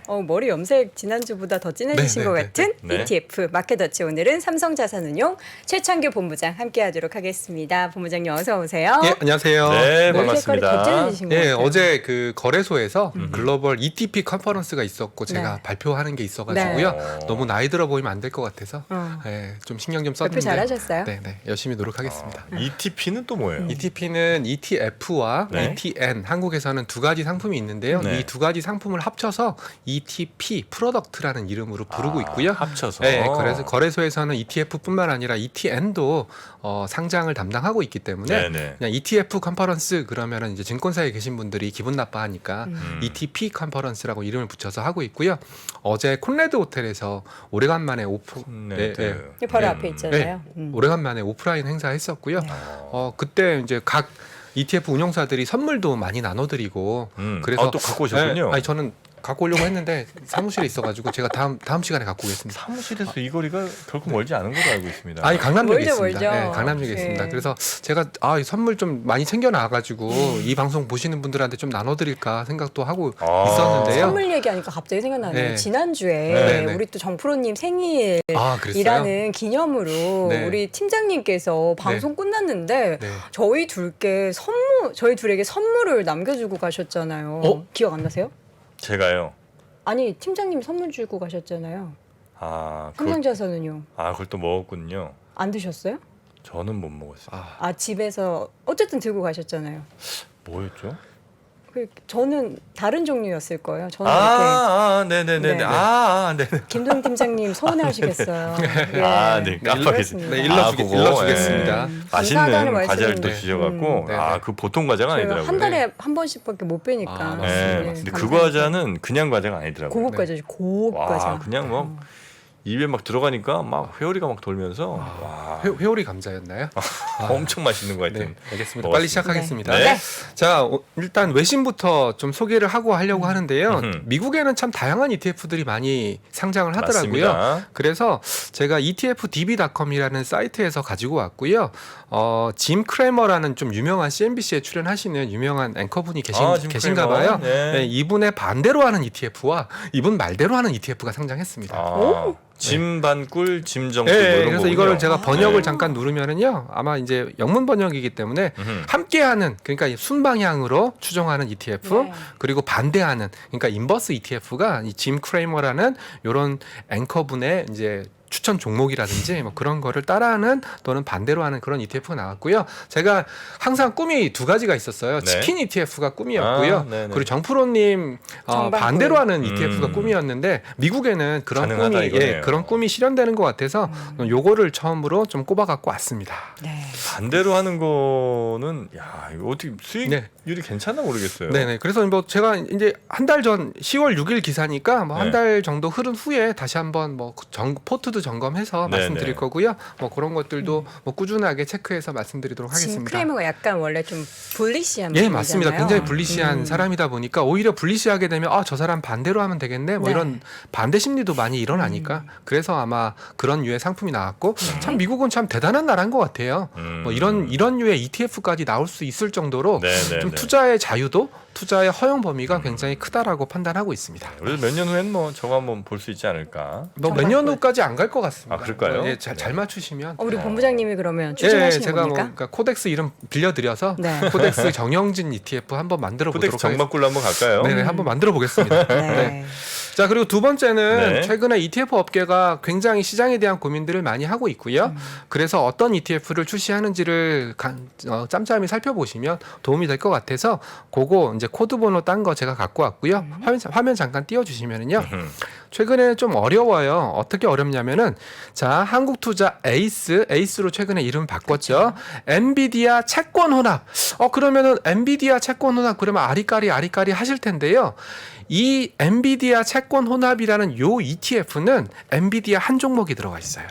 머리 염색 지난주보다 더 진해지신 것 같은 네. ETF 마켓워치 오늘은 삼성자산운용 최창규 본부장 함께하도록 하겠습니다. 본부장님 어서 오세요. 예, 안녕하세요. 네, 머리 색깔이 더 반갑습니다. 진해지신 것 예, 같아요. 어제 그 거래소에서 글로벌 ETP 컨퍼런스가 있었고 제가 네. 발표하는 게 있어가지고요. 네. 너무 나이 들어 보이면 안 될 것 같아서 좀 신경 좀 썼는데. 발표 잘하셨어요? 네, 열심히 노력하겠습니다. ETP는 또 뭐예요? ETP는 ETF와 네. ETN 한국에서는 두 가지 상품이 있는데요. 네. 이 두 가지 상품을 합쳐서 ETP 프로덕트라는 이름으로 부르고 있고요. 합쳐서. 네, 그래서 거래소에서는 ETF뿐만 아니라 ETN도 상장을 담당하고 있기 때문에 네네. 그냥 ETF 컨퍼런스 그러면은 이제 증권사에 계신 분들이 기분 나빠하니까 ETP 컨퍼런스라고 이름을 붙여서 하고 있고요. 어제 콘레드 호텔에서 오래간만에 바로 앞에 있잖아요. 오래간만에 오프라인 행사했었고요. 그때 이제 각 ETF 운용사들이 선물도 많이 나눠드리고 그래서 또 갖고 오셨군요. 네, 아니 저는 갖고 오려고 했는데 사무실에 있어가지고 제가 다음 시간에 갖고 오겠습니다. 사무실에서 이 거리가 결코 멀지 않은 걸로 알고 있습니다. 아니 강남역에 멀죠, 있습니다. 멀죠. 네, 강남역에 있습니다. 네. 그래서 제가 이 선물 좀 많이 챙겨 놔가지고 이 방송 보시는 분들한테 좀 나눠드릴까 생각도 하고 있었는데요. 선물 얘기하니까 갑자기 생각나네요. 네. 지난주에 네. 우리 또 정프로님 생일이라는 그랬어요? 기념으로 네. 우리 팀장님께서 방송 끝났는데 네. 저희 둘에게 선물을 남겨주고 가셨잖아요. 기억 안 나세요? 제가요. 아니 팀장님이 선물 주고 가셨잖아요. 그걸, 삼성자산은요. 그걸 또 먹었군요. 안 드셨어요? 저는 못 먹었어요. 집에서 어쨌든 들고 가셨잖아요. 뭐였죠? 저는 다른 종류였을 거예요. 저는 이렇게 네네네네. 네. 네네. 김동 팀장님 서운해하시겠어요. 네. 깜빡했습니다. 네, 일러주겠습니다. 맛있는 감사하다는 과자를 또 말씀인데. 주셔갖고 네. 그 보통 과자가 아니더라고요. 한 달에 한 번씩밖에 못 빼니까. 맞습니다. 네, 근데 그 과자는 그냥 과자가 아니더라고요. 고급 과자지, 고급 과자. 그냥 막 입에 막 들어가니까 막 회오리가 막 돌면서 와, 회오리 감자였나요? 엄청 맛있는 거 하여튼. 네, 알겠습니다. 먹었습니다. 빨리 시작하겠습니다. 네. 자, 일단 외신부터 좀 소개를 하려고 하는데요. 음흠. 미국에는 참 다양한 ETF들이 많이 상장을 하더라고요. 맞습니다. 그래서 제가 etfdb.com이라는 사이트에서 가지고 왔고요. 짐 크레머라는 좀 유명한 CNBC에 출연하시는 유명한 앵커분이 짐 계신가 크레머. 봐요. 네. 네, 이분의 반대로 하는 ETF와 이분 말대로 하는 ETF가 상장했습니다. 짐 반꿀, 짐 정꿀. 네, 뭐 이런 그래서 거군요. 이거를 제가 번역을 네. 잠깐 누르면은요, 아마 이제 영문 번역이기 때문에 음흠. 함께하는, 그러니까 순방향으로 추정하는 ETF, 네. 그리고 반대하는, 그러니까 인버스 ETF가 이 짐 크레이머라는 이런 앵커분의 이제 추천 종목이라든지 뭐 그런 거를 따라하는 또는 반대로 하는 그런 ETF가 나왔고요. 제가 항상 꿈이 두 가지가 있었어요. 네. 치킨 ETF가 꿈이었고요. 네네. 그리고 정프로님 정반꿀. 반대로 하는 ETF가 꿈이었는데 미국에는 그런 가능하다, 이거네요. 그런 꿈이 실현되는 것 같아서 요거를 처음으로 좀 꼽아 갖고 왔습니다. 네. 반대로 하는 거는 이거 어떻게 수익률이 네. 괜찮나 모르겠어요. 네네. 그래서 뭐 제가 이제 한 달 전 10월 6일 기사니까 뭐 한 네. 달 정도 흐른 후에 다시 한번 뭐 포트도 점검해서 네네. 말씀드릴 거고요. 뭐 그런 것들도 뭐 꾸준하게 체크해서 말씀드리도록 짐 하겠습니다. 크레이머가 약간 원래 좀 불리시한 예, 분이잖아요. 맞습니다. 굉장히 불리시한 사람이다 보니까 오히려 불리시하게 되면 저 사람 반대로 하면 되겠네. 뭐 네. 이런 반대 심리도 많이 일어나니까 그래서 아마 그런 류의 상품이 나왔고 참 미국은 참 대단한 나라인 것 같아요. 뭐 이런 류의 ETF까지 나올 수 있을 정도로 네네네. 좀 투자의 자유도 투자의 허용 범위가 굉장히 크다라고 판단하고 있습니다. 그래서 몇 년 후엔 뭐 저거 한번 볼 수 있지 않을까. 뭐 몇 년 후까지 안 갈 것 같습니다. 그럴까요? 예, 잘 맞추시면. 우리 본부장님이 그러면 예, 추천하시는 제가 뭐 겁니까? 그러니까 코덱스 이름 빌려드려서 네. 코덱스 정영진 ETF 한번 만들어 코덱스 보도록 하겠습니다. 정박꿀로 한번 갈까요? 네네, 한번 만들어 보겠습니다. 네. 자, 그리고 두 번째는 네. 최근에 ETF 업계가 굉장히 시장에 대한 고민들을 많이 하고 있고요. 그래서 어떤 ETF를 출시하는지를 짬짬이 살펴보시면 도움이 될 것 같아서 그거 이제 코드 번호 딴 거 제가 갖고 왔고요. 화면 잠깐 띄워주시면은요. 최근에 좀 어려워요. 어떻게 어렵냐면은 자, 한국투자 에이스로 최근에 이름 바꿨죠. 엔비디아 채권 혼합. 그러면은 엔비디아 채권 혼합 그러면 아리까리 하실 텐데요. 이 엔비디아 채권 혼합이라는 요 ETF는 엔비디아 한 종목이 들어가 있어요.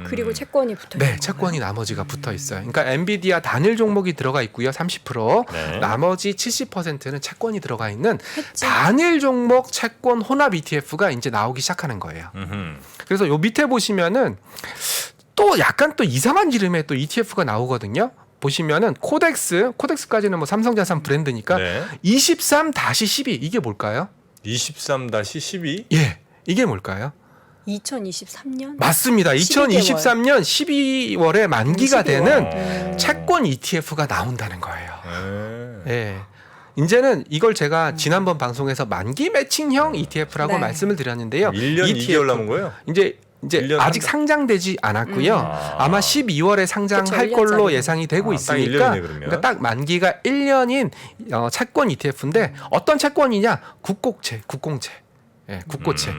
그리고 채권이 붙어 있는 네, 거예요? 채권이 나머지가 붙어 있어요. 그러니까 엔비디아 단일 종목이 들어가 있고요. 30%. 네. 나머지 70%는 채권이 들어가 있는 했지. 단일 종목 채권 혼합 ETF가 이제 나오기 시작하는 거예요. 그래서 요 밑에 보시면은 또 약간 또 이상한 이름의 또 ETF가 나오거든요. 보시면은 코덱스까지는 뭐 삼성자산 브랜드니까 네. 23-12 이게 뭘까요? 23-12? 예. 이게 뭘까요? 2023년? 맞습니다. 2023년 12월에 만기가 12월. 되는 채권 ETF가 나온다는 거예요. 예. 이제는 이걸 제가 지난번 방송에서 만기 매칭형 ETF라고 네. 말씀을 드렸는데요. 1년 ETF 2개월 남은 거예요? 이제 1년 아직 한 상장되지 않았고요. 아마 12월에 상장할 그쵸, 걸로 1년짜리. 예상이 되고 딱 있으니까 1년이네, 그러면. 그러니까 딱 만기가 1년인 채권 ETF인데 어떤 채권이냐? 국공채. 예, 국고채.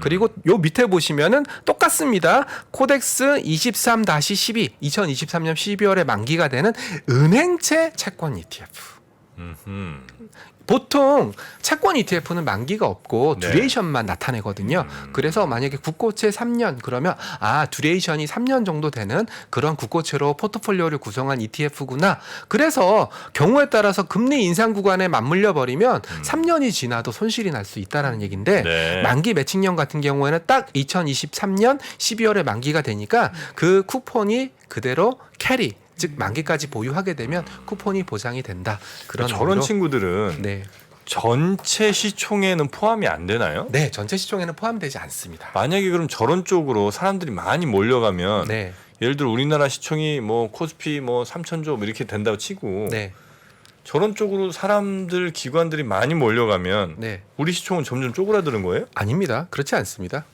그리고 요 밑에 보시면은 똑같습니다. 코덱스 23-12 2023년 12월에 만기가 되는 은행채 채권 ETF. 보통 채권 ETF는 만기가 없고 네. 듀레이션만 나타내거든요. 그래서 만약에 국고채 3년 그러면 듀레이션이 3년 정도 되는 그런 국고채로 포트폴리오를 구성한 ETF구나. 그래서 경우에 따라서 금리 인상 구간에 맞물려 버리면 3년이 지나도 손실이 날 수 있다라는 얘기인데 네. 만기 매칭형 같은 경우에는 딱 2023년 12월에 만기가 되니까 그 쿠폰이 그대로 캐리 즉 만기까지 보유하게 되면 쿠폰이 보장이 된다. 그런 저런 의미로. 친구들은 네. 전체 시총에는 포함이 안 되나요? 네, 전체 시총에는 포함되지 않습니다. 만약에 그럼 저런 쪽으로 사람들이 많이 몰려가면 네. 예를 들어 우리나라 시총이 뭐 코스피 뭐 3,000조 뭐 이렇게 된다고 치고 네. 저런 쪽으로 사람들 기관들이 많이 몰려가면 네. 우리 시총은 점점 쪼그라드는 거예요? 아닙니다. 그렇지 않습니다.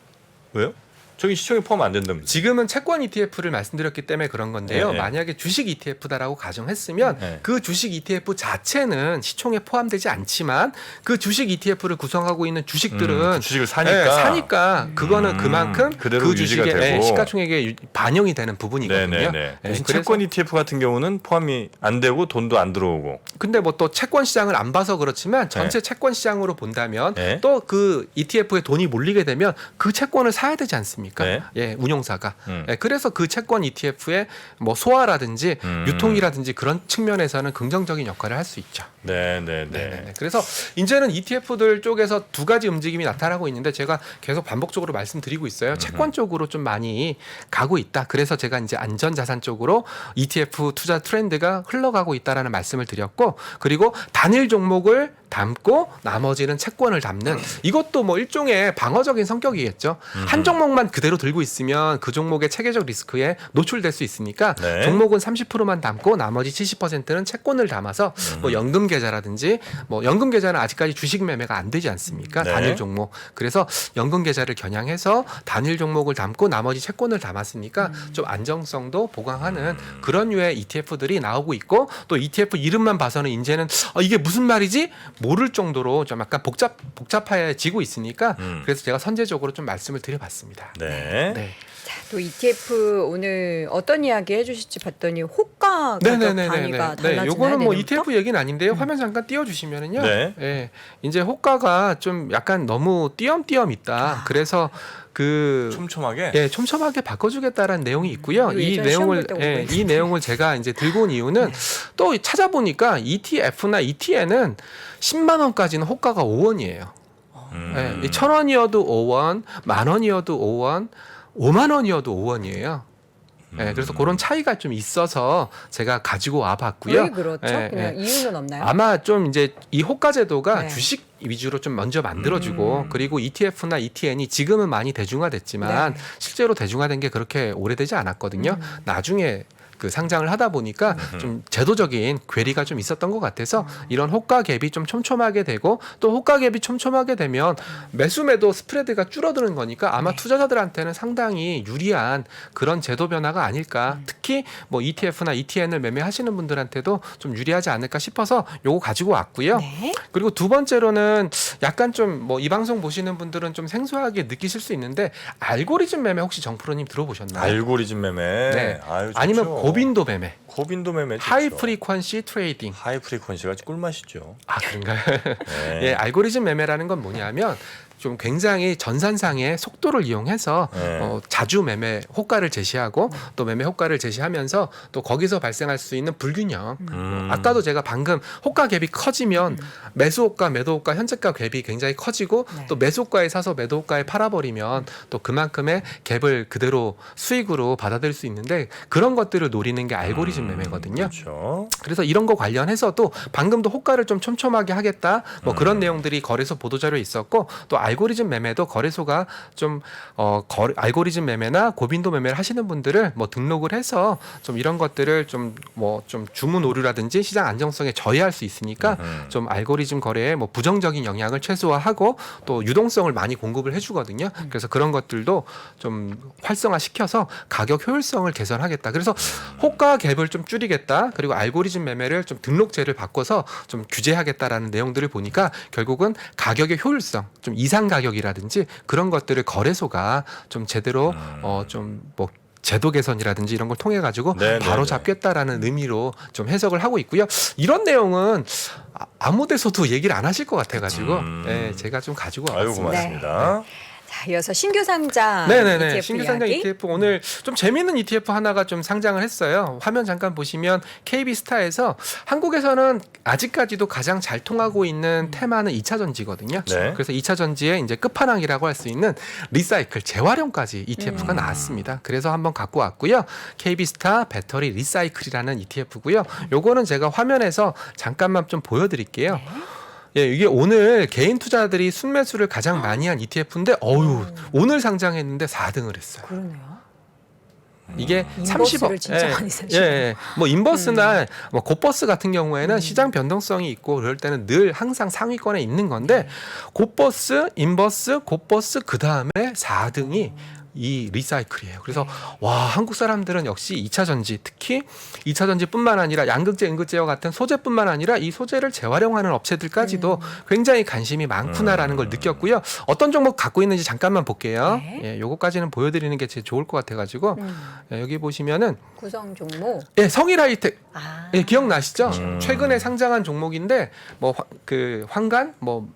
왜요? 저기 시총에 포함 안 된다면서요? 지금은 채권 ETF를 말씀드렸기 때문에 그런 건데요. 네, 네. 만약에 주식 ETF다라고 가정했으면 네. 그 주식 ETF 자체는 시총에 포함되지 않지만 그 주식 ETF를 구성하고 있는 주식들은 그 주식을 사니까. 네, 사니까 그거는 그만큼 그대로 그 유지가 주식의 되고. 시가총액에 반영이 되는 부분이거든요. 네네네. 네, 대신 그래서 채권 ETF 같은 경우는 포함이 안 되고 돈도 안 들어오고. 근데 뭐 또 채권 시장을 안 봐서 그렇지만 전체 채권 시장으로 본다면 네. 또 그 ETF에 돈이 몰리게 되면 그 채권을 사야 되지 않습니까? 네. 예, 운용사가. 음. 예, 그래서 그 채권 ETF의 뭐 소화라든지 유통이라든지 그런 측면에서는 긍정적인 역할을 할 수 있죠. 네네네. 네네네. 그래서 이제는 ETF들 쪽에서 두 가지 움직임이 나타나고 있는데 제가 계속 반복적으로 말씀드리고 있어요. 채권 쪽으로 좀 많이 가고 있다. 그래서 제가 이제 안전자산 쪽으로 ETF 투자 트렌드가 흘러가고 있다라는 말씀을 드렸고, 그리고 단일 종목을 담고 나머지는 채권을 담는 이것도 뭐 일종의 방어적인 성격이겠죠. 한 종목만 그대로 들고 있으면 그 종목의 체계적 리스크에 노출될 수 있으니까 네. 종목은 30%만 담고 나머지 70%는 채권을 담아서 뭐 연금 계좌라든지 뭐 연금 계좌는 아직까지 주식 매매가 안 되지 않습니까? 네. 단일 종목. 그래서 연금 계좌를 겨냥해서 단일 종목을 담고 나머지 채권을 담았으니까 좀 안정성도 보강하는 그런 류의 ETF들이 나오고 있고, 또 ETF 이름만 봐서는 이제는 이게 무슨 말이지? 모를 정도로 좀 약간 복잡해지고 있으니까 그래서 제가 선제적으로 좀 말씀을 드려봤습니다. 네. 네. 또 ETF 오늘 어떤 이야기 해주실지 봤더니 호가 가격 단위가 달라지나요? 요거는 뭐 내년부터? ETF 얘기는 아닌데요. 화면 잠깐 띄워주시면은요. 네. 예, 이제 호가가 좀 약간 너무 띄엄띄엄 있다. 그래서 그 촘촘하게. 예, 촘촘하게 바꿔주겠다라는 내용이 있고요. 이거 이 예전에 내용을 시험 볼때 오고 이 내용을 제가 이제 들고 온 이유는 또 찾아보니까 ETF나 ETN은 10만 원까지는 호가가 5원이에요. 예, 1,000원이어도 5원, 10,000원이어도 5원, 5만 원이어도 5원이에요. 예, 그래서 그런 차이가 좀 있어서 제가 가지고 와봤고요. 왜 그렇죠? 예, 그냥 예. 이유는 없나요? 아마 좀 이제 이 호가 제도가 네. 주식 위주로 좀 먼저 만들어주고 그리고 ETF나 ETN이 지금은 많이 대중화됐지만 네. 실제로 대중화된 게 그렇게 오래되지 않았거든요. 나중에 그 상장을 하다 보니까 좀 제도적인 괴리가 좀 있었던 것 같아서 이런 호가 갭이 좀 촘촘하게 되고, 또 호가 갭이 촘촘하게 되면 매수매도 스프레드가 줄어드는 거니까 아마 투자자들한테는 상당히 유리한 그런 제도 변화가 아닐까. 특히 뭐 ETF나 ETN을 매매하시는 분들한테도 좀 유리하지 않을까 싶어서 요거 가지고 왔고요. 네. 그리고 두 번째로는 약간 좀 뭐 이 방송 보시는 분들은 좀 생소하게 느끼실 수 있는데 알고리즘 매매 혹시 정프로님 들어보셨나요? 알고리즘 매매. 네. 아유, 좋죠. 아니면 고빈도 매매, 고빈도 매매. 좋죠. 하이 프리퀀시 트레이딩. 하이 프리퀀시가 꿀맛이죠. 아, 그런가요? 네. 예, 알고리즘 매매라는 건 뭐냐면 좀 굉장히 전산상의 속도를 이용해서 네. 자주 매매 호가를 제시하고 또 매매 호가를 제시하면서 또 거기서 발생할 수 있는 불균형. 아까도 제가 방금 호가 갭이 커지면 매수 호가, 매도 호가, 현재가 갭이 굉장히 커지고 네. 또 매수 호가에 사서 매도 호가에 팔아버리면 또 그만큼의 갭을 그대로 수익으로 받아들일 수 있는데 그런 것들을 노리는 게 알고리즘 매매거든요. 그렇죠. 그래서 이런 거 관련해서도 방금도 호가를 좀 촘촘하게 하겠다 뭐 그런 내용들이 거래소 보도자료에 있었고 또 알고리즘 매매도 거래소가 좀 알고리즘 매매나 고빈도 매매를 하시는 분들을 뭐 등록을 해서 좀 이런 것들을 좀 주문 오류라든지 시장 안정성에 저해할 수 있으니까 좀 알고리즘 거래에 뭐 부정적인 영향을 최소화하고 또 유동성을 많이 공급을 해주거든요. 그래서 그런 것들도 좀 활성화시켜서 가격 효율성을 개선하겠다. 그래서 호가 갭을 좀 줄이겠다. 그리고 알고리즘 매매를 좀 등록제를 바꿔서 좀 규제하겠다라는 내용들을 보니까 결국은 가격의 효율성, 좀 이상 가격이라든지 그런 것들을 거래소가 좀 제대로 좀 뭐 제도 개선이라든지 이런 걸 통해 가지고 네, 바로 네, 잡겠다라는 의미로 좀 해석을 하고 있고요. 이런 내용은 아무 데서도 얘기를 안 하실 것 같아 가지고 네, 제가 좀 가지고 아유 왔습니다. 고맙습니다. 자, 이어서 신규 상장 네네네. ETF 신규 상장 이야기. ETF 오늘 좀 재미있는 ETF 하나가 좀 상장을 했어요. 화면 잠깐 보시면 KB스타에서 한국에서는 아직까지도 가장 잘 통하고 있는 테마는 2차 전지거든요. 네. 그래서 2차 전지의 이제 끝판왕이라고 할 수 있는 리사이클 재활용까지 ETF가 나왔습니다. 그래서 한번 갖고 왔고요. KB스타 배터리 리사이클이라는 ETF고요. 요거는 제가 화면에서 잠깐만 좀 보여드릴게요. 예, 이게 오늘 개인 투자들이 순매수를 가장 많이 한 ETF인데 오늘 상장했는데 4등을 했어요. 그러네요. 이게 인버스를 30억. 진짜 많이 사시네요. 예. 뭐 인버스나 뭐 고버스 같은 경우에는 시장 변동성이 있고 그럴 때는 늘 항상 상위권에 있는 건데 고버스, 인버스, 고버스 그다음에 4등이 이 리사이클이에요. 그래서 와 한국 사람들은 역시 2차 전지 특히 2차 전지뿐만 아니라 양극재, 음극재와 같은 소재뿐만 아니라 이 소재를 재활용하는 업체들까지도 굉장히 관심이 많구나라는 걸 느꼈고요. 어떤 종목 갖고 있는지 잠깐만 볼게요. 네. 예, 요거까지는 보여드리는 게 제일 좋을 것 같아가지고 예, 여기 보시면은 구성 종목. 예, 성일하이텍 아, 예, 기억나시죠? 최근에 상장한 종목인데 뭐 그 황간 뭐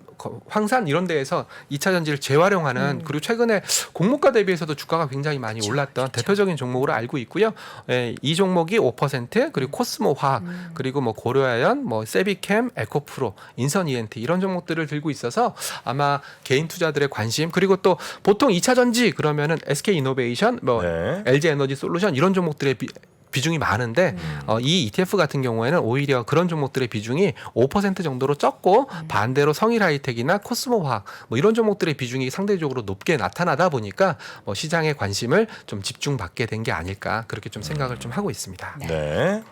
황산 이런 데에서 2차 전지를 재활용하는 그리고 최근에 공모가 대비해서도 주가가 굉장히 많이 올랐던 대표적인 종목으로 알고 있고요. 예, 이 종목이 5% 그리고 코스모 화학 그리고 뭐 고려아연, 뭐 세비캠, 에코프로, 인선 ENT 이런 종목들을 들고 있어서 아마 개인 투자들의 관심 그리고 또 보통 2차 전지 그러면은 SK 이노베이션, 뭐 네. LG 에너지 솔루션 이런 종목들의 비중이 많은데 이 ETF 같은 경우에는 오히려 그런 종목들의 비중이 5% 정도로 적고 반대로 성일하이텍이나 코스모화학 뭐 이런 종목들의 비중이 상대적으로 높게 나타나다 보니까 뭐 시장의 관심을 좀 집중받게 된 게 아닐까 그렇게 좀 생각을 좀 하고 있습니다. 네.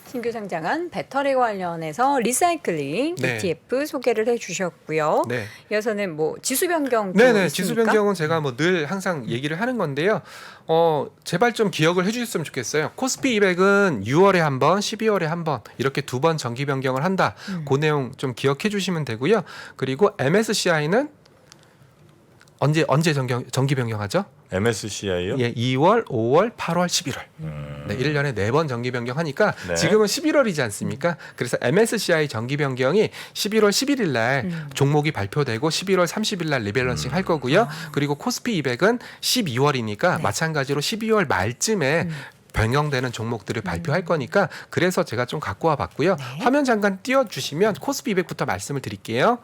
신규 상장한 배터리 관련해서 리사이클링 네. ETF 소개를 해주셨고요. 네. 이어서는 뭐 지수 변경. 네네 지수 변경은 제가 뭐 늘 항상 얘기를 하는 건데요. 제발 좀 기억을 해주셨으면 좋겠어요. 코스피 200은 6월에 한 번, 12월에 한 번 이렇게 2번 정기 변경을 한다. 그 내용 좀 기억해 주시면 되고요. 그리고 MSCI는 언제 정기 변경하죠? MSCI요? 예, 2월, 5월, 8월, 11월. 네, 1년에 4번 정기 변경하니까 네. 지금은 11월이지 않습니까? 그래서 MSCI 정기 변경이 11월 11일 날 종목이 발표되고 11월 30일 날 리밸런싱 할 거고요. 그리고 코스피 200은 12월이니까 마찬가지로 12월 말쯤에 변경되는 종목들을 발표할 거니까 그래서 제가 좀 갖고 와 봤고요. 화면 잠깐 띄워주시면 코스피 200부터 말씀을 드릴게요.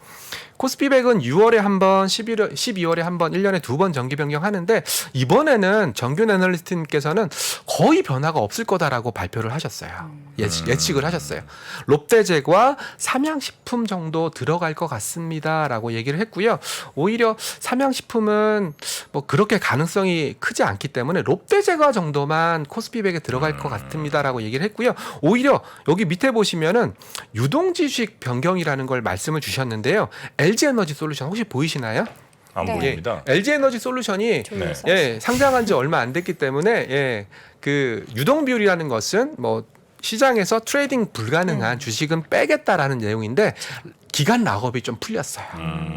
코스피 100은 6월에 한 번, 12월에 한 번, 1년에 2번 정기 변경하는데 이번에는 정균 애널리스트님께서는 거의 변화가 없을 거다라고 발표를 하셨어요. 예측을 하셨어요. 롯데제과 삼양식품 정도 들어갈 것 같습니다라고 얘기를 했고요. 오히려 삼양식품은 뭐 그렇게 가능성이 크지 않기 때문에 롯데제과 정도만 코스피 100에 들어갈 것 같습니다라고 얘기를 했고요. 오히려 여기 밑에 보시면은 유동지식 변경이라는 걸 말씀을 주셨는데요. LG 에너지 솔루션 혹시 보이시나요? 안 네. 보입니다. LG 에너지 솔루션이 조회사. 상장한 지 얼마 안 됐기 때문에 그 유동 비율이라는 것은 뭐 시장에서 트레이딩 불가능한 주식은 빼겠다라는 내용인데 기간 락업이 좀 풀렸어요.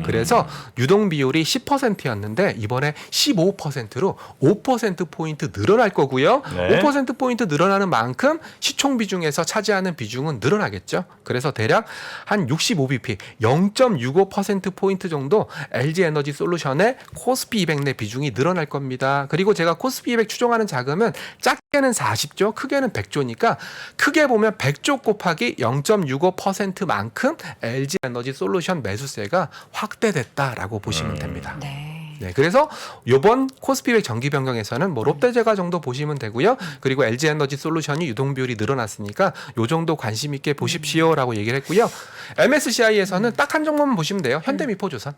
그래서 유동 비율이 10%였는데 이번에 15%로 5%포인트 늘어날 거고요. 네. 5%포인트 늘어나는 만큼 시총 비중에서 차지하는 비중은 늘어나겠죠. 그래서 대략 한 65bp, 0.65%포인트 정도 LG에너지 솔루션의 코스피 200 내 비중이 늘어날 겁니다. 그리고 제가 코스피 200 추종하는 자금은 작게는 40조, 크게는 100조니까 크게 보면 100조 곱하기 0.65%만큼 LG에너지 솔루션 매수세가 확대됐다라고 보시면 됩니다. 네. 네, 그래서 이번 코스피100 정기 변경에서는 뭐 롯데제과 정도 보시면 되고요. 그리고 LG에너지 솔루션이 유동 비율이 늘어났으니까 요 정도 관심 있게 보십시오라고 얘기를 했고요. MSCI에서는 딱 한 종목만 보시면 돼요. 현대미포조선.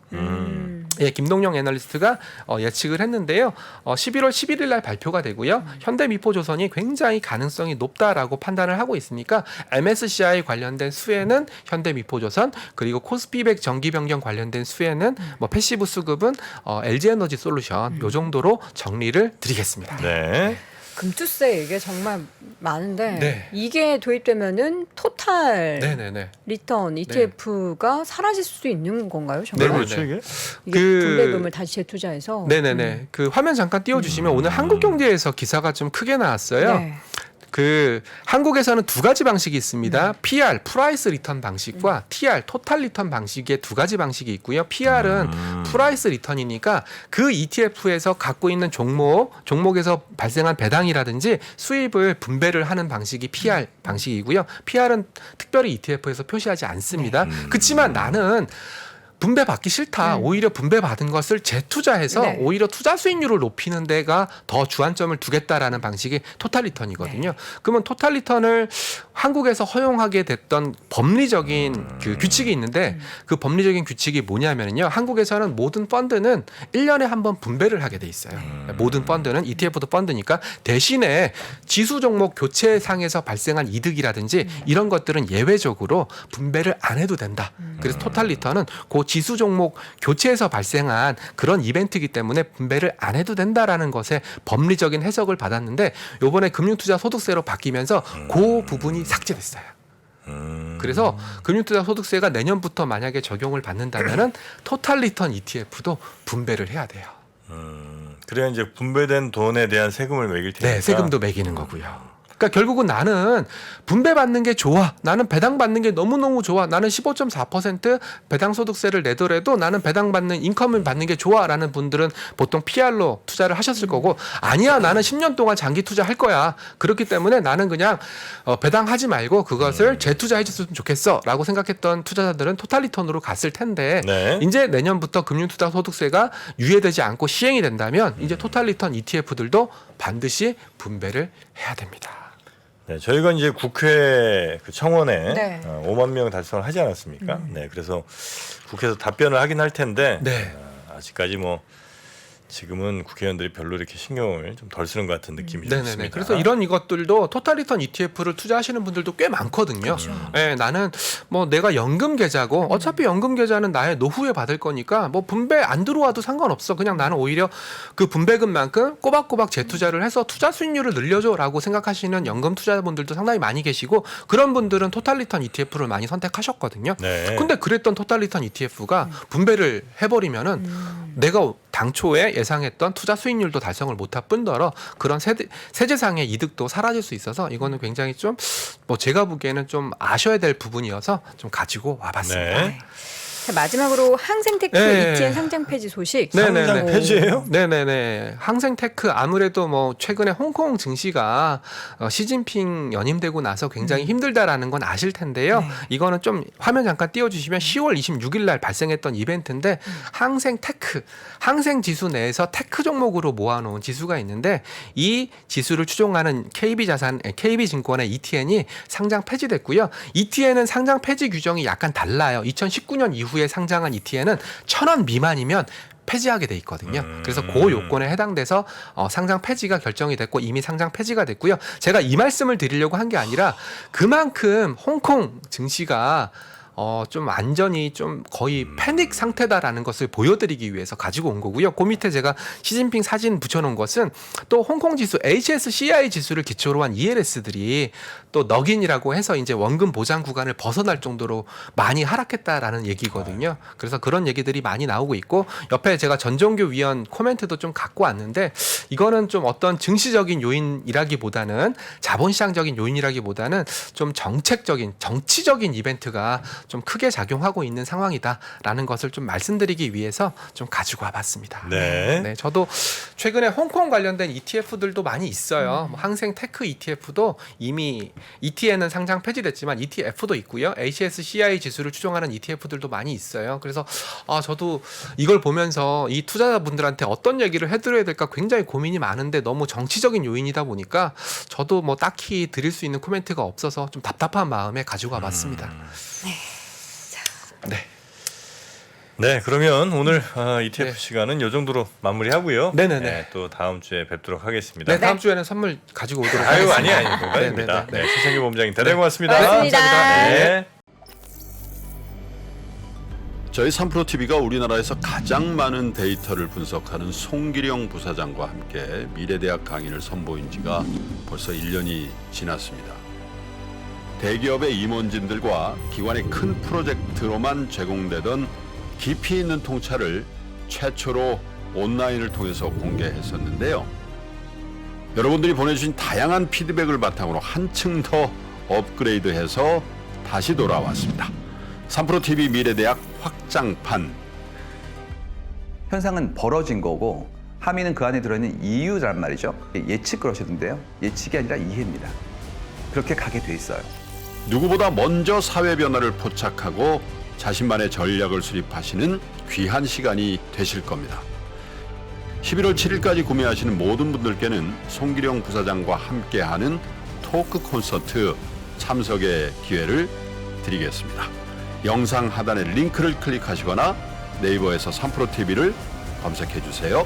예, 김동영 애널리스트가 예측을 했는데요. 11월 11일 날 발표가 되고요. 현대미포조선이 굉장히 가능성이 높다라고 판단을 하고 있으니까 MSCI 관련된 수혜는 현대미포조선, 그리고 코스피100 정기 변경 관련된 수혜는 뭐 패시브 수급은 LG에너지 솔루션 요 정도로 정리를 드리겠습니다. 네. 금투세 이게 정말 많은데 네. 이게 도입되면은 토탈 네네네. 리턴 ETF가 사라질 수도 있는 건가요? 네, 정말? 그렇죠 이게. 이게 그- 분배금을 다시 재투자해서 네네네. 그 화면 잠깐 띄워주시면 오늘 한국경제에서 기사가 좀 크게 나왔어요. 네. 그 한국에서는 두 가지 방식이 있습니다. PR 프라이스 리턴 방식과 TR 토탈 리턴 방식의 두 가지 방식이 있고요. PR은 프라이스 리턴이니까 그 ETF에서 갖고 있는 종목에서 발생한 배당이라든지 수입을 분배를 하는 방식이 PR 방식이고요. PR은 특별히 ETF에서 표시하지 않습니다. 그렇지만 나는 분배받기 싫다. 오히려 분배받은 것을 재투자해서 네. 오히려 투자 수익률을 높이는 데가 더 주안점을 두겠다라는 방식이 토탈 리턴이거든요. 그러면 토탈 리턴을 한국에서 허용하게 됐던 법리적인 그 규칙이 있는데 그 법리적인 규칙이 뭐냐면요. 한국에서는 모든 펀드는 1년에 한 번 분배를 하게 돼 있어요. 모든 펀드는 ETF도 펀드니까 대신에 지수 종목 교체상에서 발생한 이득이라든지 이런 것들은 예외적으로 분배를 안 해도 된다. 그래서 토탈 리턴은 그 지수 종목 교체에서 발생한 그런 이벤트이기 때문에 분배를 안 해도 된다라는 것에 법리적인 해석을 받았는데 요번에 금융투자 소득세로 바뀌면서 그 부분이 삭제됐어요. 그래서 금융투자 소득세가 내년부터 만약에 적용을 받는다면은 토탈 리턴 ETF도 분배를 해야 돼요. 그래야 이제 분배된 돈에 대한 세금을 매길 테니까. 네, 세금도 매기는 거고요. 그러니까 결국은 나는 분배받는 게 좋아. 나는 배당받는 게 너무너무 좋아. 나는 15.4% 배당소득세를 내더라도 나는 배당받는 인컴을 받는 게 좋아라는 분들은 보통 PR로 투자를 하셨을 거고 아니야 나는 10년 동안 장기 투자할 거야. 그렇기 때문에 나는 그냥 배당하지 말고 그것을 재투자해 줬으면 좋겠어 라고 생각했던 투자자들은 토탈 리턴으로 갔을 텐데 네. 이제 내년부터 금융투자 소득세가 유예되지 않고 시행이 된다면 이제 토탈 리턴 ETF들도 반드시 분배를 해야 됩니다. 네, 저희가 이제 국회 그 청원에 네. 5만 명 달성을 하지 않았습니까? 네, 그래서 국회에서 답변을 하긴 할 텐데 네. 아직까지 뭐 지금은 국회의원들이 별로 이렇게 신경을 좀 덜 쓰는 것 같은 느낌이 좀 네네네. 있습니다. 그래서 이런 이것들도 토탈 리턴 ETF를 투자하시는 분들도 꽤 많거든요. 네, 나는 뭐 내가 연금 계좌고 어차피 연금 계좌는 나의 노후에 받을 거니까 뭐 분배 안 들어와도 상관없어. 그냥 나는 오히려 그 분배금만큼 꼬박꼬박 재투자를 해서 투자 수익률을 늘려줘라고 생각하시는 연금 투자자분들도 상당히 많이 계시고 그런 분들은 토탈 리턴 ETF를 많이 선택하셨거든요. 네. 근데 그랬던 토탈 리턴 ETF가 분배를 해버리면은 내가 당초에 예상했던 투자 수익률도 달성을 못할 뿐더러 그런 세제상의 이득도 사라질 수 있어서 이거는 굉장히 좀 뭐 제가 보기에는 좀 아셔야 될 부분이어서 좀 가지고 와봤습니다. 네. 자, 마지막으로 항생테크 네. ETN 상장 폐지 소식. 네네네. 상장 폐지예요? 네네네. 항생테크 아무래도 뭐 최근에 홍콩 증시가 시진핑 연임되고 나서 굉장히 힘들다라는 건 아실 텐데요. 네. 이거는 좀 화면 잠깐 띄워주시면 10월 26일 날 발생했던 이벤트인데 항생테크, 항생지수 내에서 테크 종목으로 모아놓은 지수가 있는데 이 지수를 추종하는 KB증권의 ETN이 상장 폐지됐고요. ETN은 상장 폐지 규정이 약간 달라요. 2019년 이후에 상장한 ETN은 1,000원 미만이면 폐지하게 돼 있거든요. 그래서 그 요건에 해당돼서 상장 폐지가 결정이 됐고 이미 상장 폐지가 됐고요. 제가 이 말씀을 드리려고 한 게 아니라 그만큼 홍콩 증시가 좀 완전히 좀 거의 패닉 상태다라는 것을 보여드리기 위해서 가지고 온 거고요. 그 밑에 제가 시진핑 사진 붙여놓은 것은 또 홍콩 지수 HSCI 지수를 기초로 한 ELS들이 또 넉인이라고 해서 이제 원금 보장 구간을 벗어날 정도로 많이 하락했다라는 얘기거든요. 그래서 그런 얘기들이 많이 나오고 있고 옆에 제가 전종규 위원 코멘트도 좀 갖고 왔는데 이거는 좀 어떤 증시적인 요인이라기보다는 자본시장적인 요인이라기보다는 좀 정책적인 정치적인 이벤트가 좀 크게 작용하고 있는 상황이다라는 것을 좀 말씀드리기 위해서 좀 가지고 와봤습니다. 네. 네, 저도 최근에 홍콩 관련된 ETF들도 많이 있어요. 뭐 항생 테크 ETF도 이미 ETN은 상장 폐지됐지만 ETF도 있고요. HSCI 지수를 추종하는 ETF들도 많이 있어요. 그래서 저도 이걸 보면서 이 투자자분들한테 어떤 얘기를 해드려야 될까 굉장히 고민이 많은데 너무 정치적인 요인이다 보니까 저도 뭐 딱히 드릴 수 있는 코멘트가 없어서 좀 답답한 마음에 가지고 와봤습니다. 네. 네, 그러면 오늘 ETF 네. 시간은 이 정도로 마무리하고요. 네네네. 네, 또 다음 주에 뵙도록 하겠습니다. 네, 다음 주에는 선물 가지고 오도록 아유, 하겠습니다. 아니, 농담입니다. 네. 네, 최창규 본부장님 대단히 고맙습니다. 고맙습니다. 네. 저희 3프로TV가 우리나라에서 가장 많은 데이터를 분석하는 송기령 부사장과 함께 미래대학 강의를 선보인 지가 벌써 1년이 지났습니다. 대기업의 임원진들과 기관의 큰 프로젝트로만 제공되던 깊이 있는 통찰을 최초로 온라인을 통해서 공개했었는데요. 여러분들이 보내주신 다양한 피드백을 바탕으로 한층 더 업그레이드해서 다시 돌아왔습니다. 3프로TV 미래대학 확장판. 현상은 벌어진 거고 함의는 그 안에 들어있는 이유란 말이죠. 예측 그러시던데요. 예측이 아니라 이해입니다. 그렇게 가게 돼 있어요. 누구보다 먼저 사회 변화를 포착하고 자신만의 전략을 수립하시는 귀한 시간이 되실 겁니다. 11월 7일까지 구매하시는 모든 분들께는 송기령 부사장과 함께하는 토크 콘서트 참석의 기회를 드리겠습니다. 영상 하단의 링크를 클릭하시거나 네이버에서 3프로TV를 검색해 주세요.